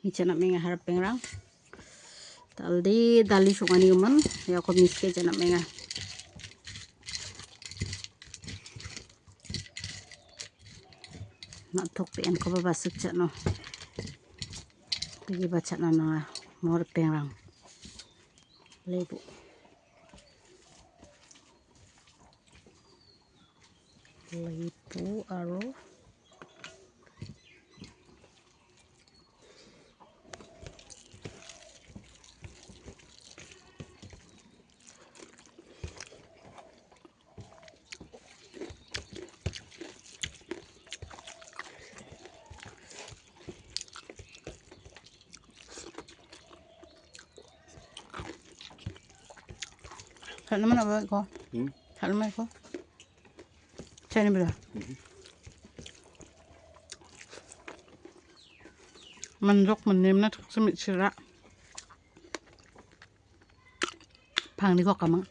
Hichana menga harap pengrang. Taldi dali sungani uman ya ko miske jana menga. Nak tok pen ko babasuk chano. Pergi baca nana mor pengrang. Lebu. Lebu aro. Thật lắm nào vậy cô? Thật lắm cô? Chơi đi bây giờ. Mình rốc mình nêm nó thật sự mịn sữa. Phang đi có cả măng.